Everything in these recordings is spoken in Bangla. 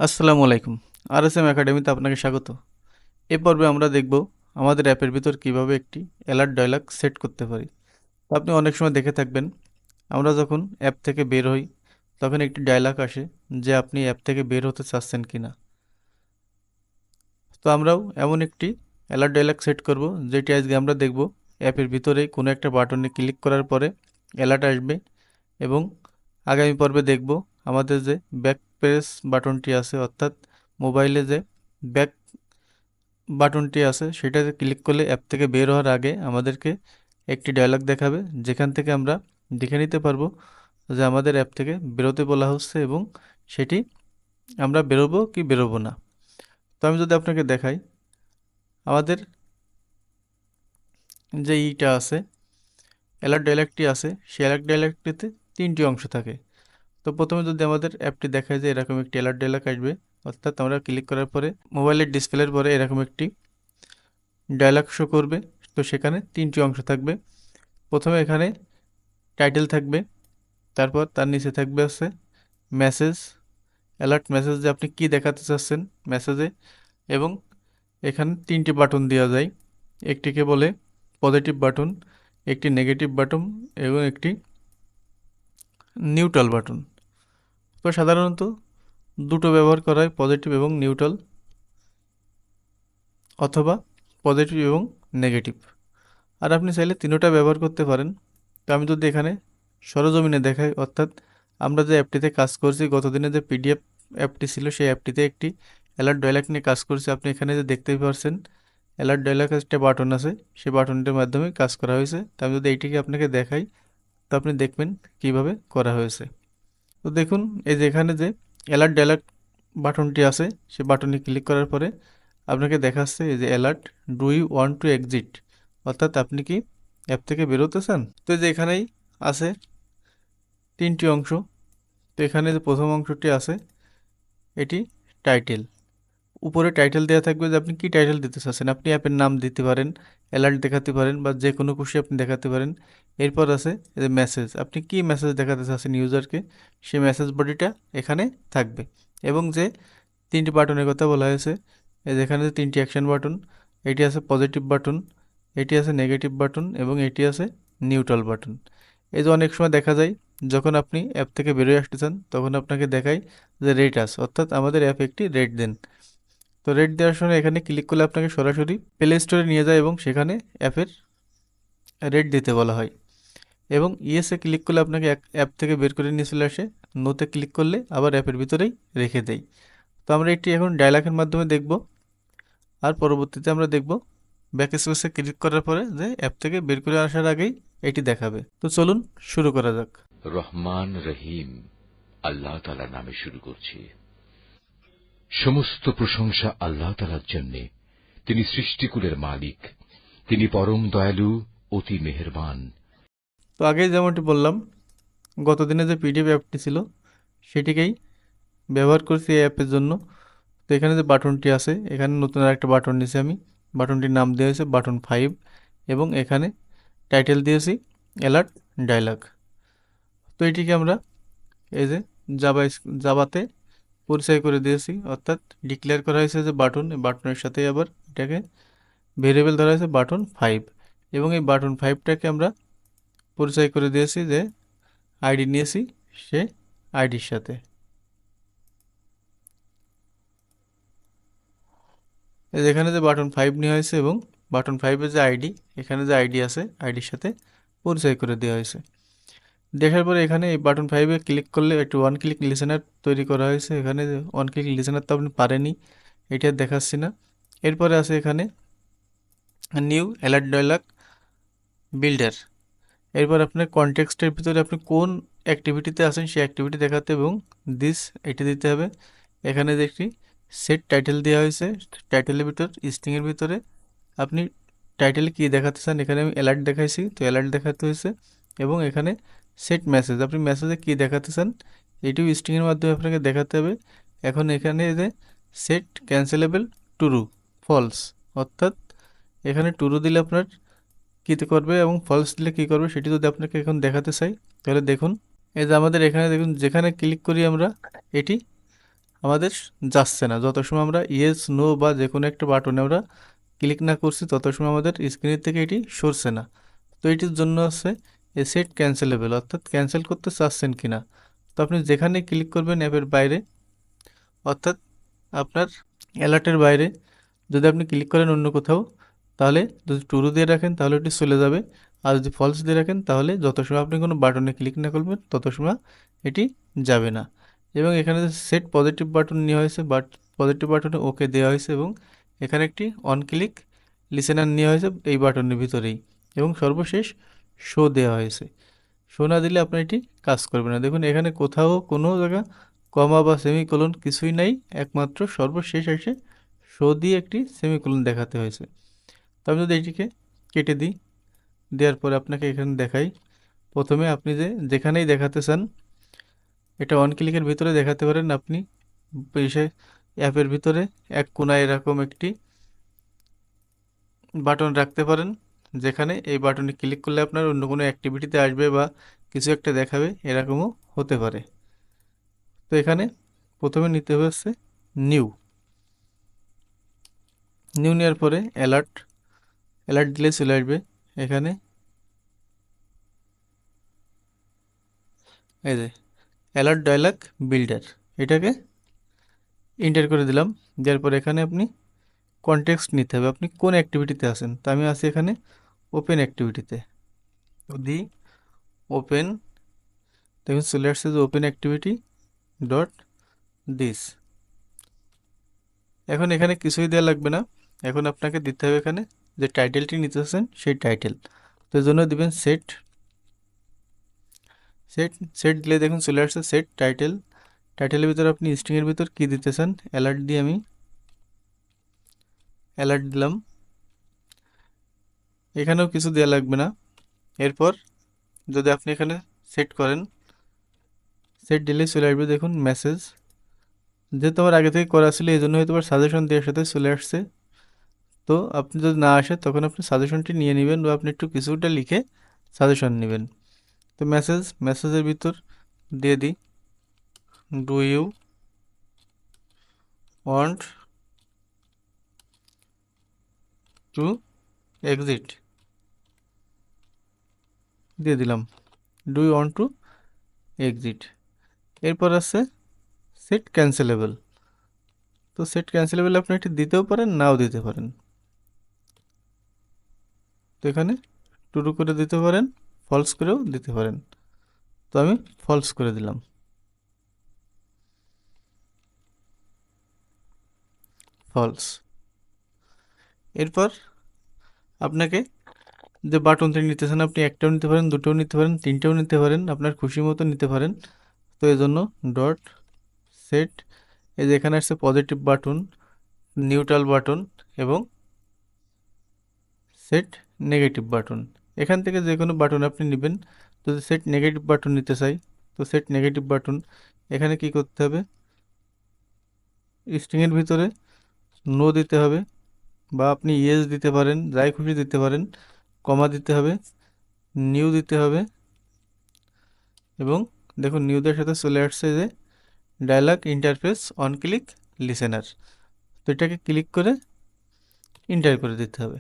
আসসালামু আলাইকুম। আরএসএম একাডেমিতে আপনাকে স্বাগত। এ পর্বে আমরা দেখব আমাদের অ্যাপের ভিতর কিভাবে একটি অ্যালার্ট ডায়লগ সেট করতে পারি। তো আপনি অনেক সময় দেখে থাকবেন, আমরা যখন অ্যাপ থেকে বের হই তখন একটি ডায়লগ আসে যে আপনি অ্যাপ থেকে বের হতে চাচ্ছেন কিনা। তো আমরাও এমন একটি অ্যালার্ট ডায়লগ সেট করব, যেটি আজকে আমরা দেখব। অ্যাপের ভিতরে কোনো একটা বাটনে ক্লিক করার পরে অ্যালার্ট আসবে, এবং আগামী পর্বে দেখব আমাদের যে ব্যাক প্রেস বাটনটি আছে, অর্থাৎ মোবাইলে যে ব্যাক বাটনটি আছে সেটাতে ক্লিক করলে অ্যাপ থেকে বের হওয়ার আগে আমাদেরকে একটি ডায়লগ দেখাবে, যেখান থেকে আমরা দেখে নিতে পারবো যে আমাদের অ্যাপ থেকে বেরোতে বলা হচ্ছে এবং সেটি আমরা বেরোবো কি বেরোবো না। তো আমি যদি আপনাকে দেখাই, আমাদের যে ইটা আছে, অ্যালার্ট ডায়লগটি আছে, সেই অ্যালার্ট ডায়লগটিতে তিনটি অংশ থাকে। তো প্রথমে যদি আমাদের অ্যাপটি দেখায় যে এরকম একটি অ্যালার্ট ডায়লগ আসবে, অর্থাৎ আমরা ক্লিক করার পরে মোবাইলের ডিসপ্লের পরে এরকম একটি ডায়লগ শো করবে। তো সেখানে তিনটি অংশ থাকবে। প্রথমে এখানে টাইটেল থাকবে, তারপর তার নিচে থাকবে হচ্ছে মেসেজ, অ্যালার্ট মেসেজ, যে আপনি কি দেখাতে চাচ্ছেন মেসেজে। এবং এখানে তিনটি বাটন দেওয়া যায়, একটিকে বলে পজিটিভ বাটন, একটি নেগেটিভ বাটন এবং একটি নিউট্রাল বাটন। তো সাধারণত দুটো ব্যবহার করা হয়, পজিটিভ এবং নিউট্রাল, অথবা পজিটিভ এবং নেগেটিভ। আর আপনি চাইলে তিনোটা ব্যবহার করতে পারেন। তো আমি যদি এখানে সরজমিনে দেখাই, অর্থাৎ আমরা যে অ্যাপটিতে কাজ করছি, গতদিনে যে পিডিএফ অ্যাপটি ছিল সেই অ্যাপটিতে একটি অ্যালার্ট ডায়লগ নিয়ে কাজ করছি। আপনি এখানে যে দেখতেই পাচ্ছেন অ্যালার্ট ডায়লগ একটা বাটন আছে, সেই বাটনটির মাধ্যমে কাজ করা হয়েছে। তো আমি যদি এইটিকে আপনাকে দেখাই, তো আপনি দেখবেন কিভাবে করা হয়েছে। তো দেখুন, এই যে এখানে যে অ্যালার্ট ডায়লগ বাটনটি আছে, সেই বাটনে ক্লিক করার পরে আপনাকে দেখাচ্ছে এই যে alert, do you want to exit, অর্থাৎ আপনি কি অ্যাপ থেকে বেরোতে চান। তো এই যে এখানেই আছে তিনটি অংশ। তো এখানে যে প্রথম অংশটি আছে এটি টাইটেল। উপরে টাইটেল দেওয়া থাকবে যে আপনি কি টাইটেল দিতে চাচ্ছেন। আপনি অ্যাপের নাম দিতে পারেন, অ্যালার্ট দেখাতে পারেন, বা যে কোনো খুশি আপনি দেখাতে পারেন। এরপর আছে এই যে মেসেজ, আপনি কি মেসেজ দেখাতে চাচ্ছেন ইউজারকে, সেই মেসেজ বডিটা এখানে থাকবে। এবং যে তিনটি বাটনের কথা বলা হয়েছে, এই যেখানে যে তিনটি অ্যাকশন বাটন, এটি আছে পজিটিভ বাটন, এটি আছে নেগেটিভ বাটন এবং এটি আছে নিউট্রাল বাটন। এই যে অনেক সময় দেখা যায় যখন আপনি অ্যাপ থেকে বেরোয় আসতে চান, তখন আপনাকে দেখায় যে রেট আস, অর্থাৎ আমাদের অ্যাপ একটি রেট দেন। তো রেট দেওয়ার সময় এখানে ক্লিক করলে আপনাকে সরাসরি প্লে স্টোরে নিয়ে যায় এবং সেখানে অ্যাপের রেট দিতে বলা হয়। এবং ইয়েসে ক্লিক করলে আপনাকে অ্যাপ থেকে বের করে নিয়ে চলে আসে, নোতে ক্লিক করলে আবার অ্যাপের ভিতরেই রেখে দেয়। তো আমরা এটি এখন ডায়লগের মাধ্যমে দেখব, আর পরবর্তীতে আমরা দেখব ব্যাক স্পেসে ক্লিক করার পরে যে অ্যাপ থেকে বের করে আসার আগেই এটি দেখাবে। তো চলুন শুরু করা যাক। রহমান রহিম আল্লাহ তাআলার নামে শুরু করছি। সমস্ত প্রশংসা আল্লাহ তাআলার জন্য। তিনি সৃষ্টিকুলের মালিক, তিনি পরম দয়ালু, অতি মেহেরবান। তো আগেই যেমনটি বললাম, গতদিনে যে পিডিএফ অ্যাপটি ছিল সেটিকেই ব্যবহার করছি এই অ্যাপের জন্য। তো এখানে যে বাটনটি আছে, এখানে নতুন আরেকটা বাটন নিয়েছি আমি, বাটনটির নাম দেওয়া হয়েছে বাটন 5, এবং এখানে টাইটেল দিয়েছি অ্যালার্ট ডায়লগ। তো এটিকে আমরা এই যে জাবাতে পরিচয় করে দিয়েছি, অর্থাৎ ডিক্লেয়ার করা হয়েছে যে বাটন, এই বাটনের সাথে আবার এটাকে ভেরিয়েবল ধরা হয়েছে বাটন 5, এবং এই বাটন 5টাকে আমরা পরিচয় করে দিয়েছি যে আইডি নিয়েছি সে আইডির সাথে। এই যে এখানে যে বাটন 5 নেওয়া হয়েছে এবং বাটন 5-এর যে আইডি, এখানে যে আইডি আছে আইডির সাথে পরিচয় করে দেওয়া হয়েছে। দেখার পরে এখানে এই বাটন 5-এ ক্লিক করলে একটি ওয়ান ক্লিক লিসেনার তৈরি করা হয়েছে। এখানে ওয়ান ক্লিক লিসেনার তো আপনি পারেনি, এটা আর দেখাচ্ছি না। এরপরে আছে এখানে নিউ অ্যালার্ট ডায়লগ বিল্ডার। এরপর আপনার কনটেক্সটের ভিতরে আপনি কোন অ্যাক্টিভিটিতে আছেন সেই অ্যাক্টিভিটি দেখাতে এবং দিস এটি দিতে হবে। এখানে যে একটি সেট টাইটেল দেওয়া হয়েছে, টাইটেলের ভিতর স্ট্রিংয়ের ভিতরে আপনি টাইটেলে কী দেখাতে চান, এখানে আমি অ্যালার্ট দেখাইছি তো অ্যালার্ট দেখাতে হয়েছে। এবং এখানে সেট মেসেজ, আপনি মেসেজে কী দেখাতে চান এটিও স্ট্রিংয়ের মাধ্যমে আপনাকে দেখাতে হবে। এখন এখানে যে সেট ক্যান্সেলেবল টুরু ফলস, অর্থাৎ এখানে টুরু দিলে আপনার কী করবে এবং ফলস দিলে কী করবে সেটি যদি আপনাকে এখন দেখাতে চাই, তাহলে দেখুন এই যে আমাদের এখানে দেখুন যেখানে ক্লিক করি আমরা এটি আমাদের যাচ্ছে না। যত সময় আমরা ইয়েস নো বা যে কোনো একটা বাটনে আমরা ক্লিক না করছি তত সময় আমাদের স্ক্রিনের থেকে এটি সরছে না। তো এটির জন্য আছে এ সেট ক্যান্সেলেবল, অর্থাৎ ক্যান্সেল করতে চাচ্ছেন কি না। তো আপনি যেখানে ক্লিক করবেন অ্যাপের বাইরে, অর্থাৎ আপনার অ্যালার্টের বাইরে যদি আপনি ক্লিক করেন অন্য কোথাও, তাহলে যদি টুরু দিয়ে রাখেন তাহলে ওটি চলে যাবে। আর যদি ফলস দিয়ে রাখেন তাহলে যত সময় আপনি কোনো বাটনে ক্লিক না করবেন তত সময় এটি যাবে না। এবং এখানে যে সেট পজিটিভ বাটন নেওয়া হয়েছে, বাট পজিটিভ বাটনে ওকে দেওয়া হয়েছে, এবং এখানে একটি অন ক্লিক লিসেনার নেওয়া হয়েছে এই বাটনের ভিতরেই, এবং সর্বশেষ শো দেওয়া হয়েছে। শো না দিলে আপনার এটি কাজ করবে না। দেখুন এখানে কোথাও কোনো জায়গা কমা বা সেমিকোলন কিছুই নাই, একমাত্র সর্বশেষ এসে শো দিয়ে একটি সেমিকোলন দেখাতে হয়েছে। তো আমি যদি এটিকে কেটে দিই, দেওয়ার পরে আপনাকে এখানে দেখাই, প্রথমে আপনি যেখানেই দেখাতে চান এটা অন ক্লিকের ভিতরে দেখাতে পারেন। আপনি এসে অ্যাপের ভিতরে এক কোণায় এরকম একটি বাটন রাখতে পারেন, যেখানে এই বাটনে ক্লিক করলে আপনার অন্য কোনো অ্যাক্টিভিটিতে আসবে বা কিছু একটা দেখাবে, এরকমও হতে পারে। তো এখানে প্রথমে নিতে হবে হচ্ছে নিউ। নিউ নেওয়ার পরে অ্যালার্ট, অ্যালার্ট দিলে চলে আসবে এখানে এই যে অ্যালার্ট ডায়ালগ বিল্ডার, এটাকে এন্টার করে দিলাম। দেওয়ার পরে এখানে আপনি কনটেক্সট নিতে হবে, আপনি কোন অ্যাক্টিভিটিতে আছেন। তো আমি আছি এখানে ওপেন অ্যাক্টিভিটিতে, তো দি ওপেন, দেখুন চলে আসছে যে ওপেন অ্যাক্টিভিটি ডট দিস। এখন এখানে কিছুই দেওয়া লাগবে না, এখন আপনাকে দিতে হবে এখানে যে টাইটেলটি নিতেছেন সেই টাইটেল। তো এই জন্য দিবেন সেট, সেট সেট দিলে দেখুন চলে আসছে সেট টাইটেল। টাইটেলের ভিতর আপনি স্ট্রিংয়ের ভিতর কী দিতে চান, অ্যালার্ট দিয়ে আমি অ্যালার্ট দিলাম, এখানেও কিছু দেওয়া লাগবে না। এরপর যদি আপনি এখানে সেট করেন, সেট দিলে চলে আসবে দেখুন মেসেজ, যেহেতু আমার আগে থেকে করা ছিল এই জন্য হয়তো সাজেশন দেওয়ার সাথে চলে আসছে। তো আপনি যদি না আসে তখন আপনি সাজেশনটি নিয়ে নেবেন বা আপনি একটু কিছুটা লিখে সাজেশন নেবেন। তো মেসেজের ভিতর দিয়ে দিই do you want to exit, দিয়ে দিলাম do you want to exit. এরপর আছে সেট ক্যান্সেলেবল। তো সেট ক্যান্সেলেবল আপনি এটি দিতেও পারেন নাও দিতে পারেন। তো এখানে টুরু করে দিতে পারেন, ফলস করেও দিতে পারেন। তো আমি ফলস করে দিলাম, ফলস। এরপর আপনাকে যে বাটনটি নিতেছেন আপনি একটাও নিতে পারেন, দুটোও নিতে পারেন, তিনটেও নিতে পারেন, আপনার খুশি মতো নিতে পারেন। তো এই জন্য ডট সেট, এই যে এখানে আসছে পজিটিভ বাটন, নিউট্রাল বাটন এবং সেট নেগেটিভ বাটন। এখান থেকে যে কোনো বাটন আপনি নেবেন। যদি সেট নেগেটিভ বাটন নিতে চাই, তো সেট নেগেটিভ বাটন এখানে কি করতে হবে, স্ট্রিংয়ের ভিতরে নো দিতে হবে, বা আপনি ইয়েস দিতে পারেন, যাই খুশি দিতে পারেন, কমা দিতে হবে, নিউ দিতে হবে, এবং দেখুন নিউদের সাথে চলে আসছে যে dialog interface on click listener. তো এটাকে ক্লিক করে ইন্টার করে দিতে হবে।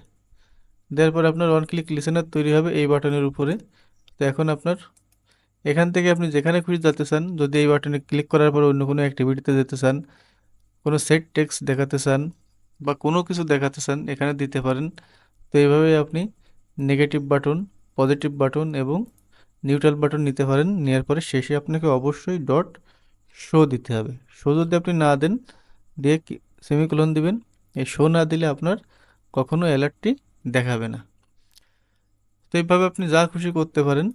দেওয়ার পর আপনার ওয়ান ক্লিক লিসেনার তৈরি হবে এই বাটনের উপরে। তো এখন আপনার এখান থেকে আপনি যেখানে খুশি যেতে চান, যদি এই বাটনে ক্লিক করার পর অন্য কোনো অ্যাক্টিভিটিতে যেতে চান, কোনো সেট টেক্সট দেখাতে চান বা কোনো কিছু দেখাতে চান, এখানে দিতে পারেন। তো এইভাবেই আপনি নেগেটিভ বাটন, পজিটিভ বাটন এবং নিউট্রাল বাটন নিতে পারেন। নেওয়ার পরে শেষে আপনাকে অবশ্যই ডট শো দিতে হবে। শো যদি আপনি না দেন, দিয়ে সেমিকোলন দিবেন। এই শো না দিলে আপনার কখনো অ্যালার্টটি দেখাবে না। তো এইভাবে আপনি যা খুশি করতে পারেন।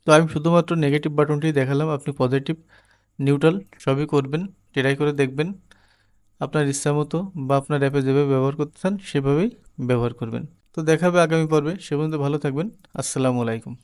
তো আমি শুধুমাত্র নেগেটিভ বাটনটি দেখালাম, আপনি পজিটিভ নিউট্রাল সবই করবেন, ট্রাই করে দেখবেন আপনার ইচ্ছা মতো, বা আপনার অ্যাপে যেভাবে ব্যবহার করতে চান সেভাবেই ব্যবহার করবেন। তো দেখাবে আগামী পর্বে, সে পর্যন্ত ভালো থাকবেন। আসসালামু আলাইকুম।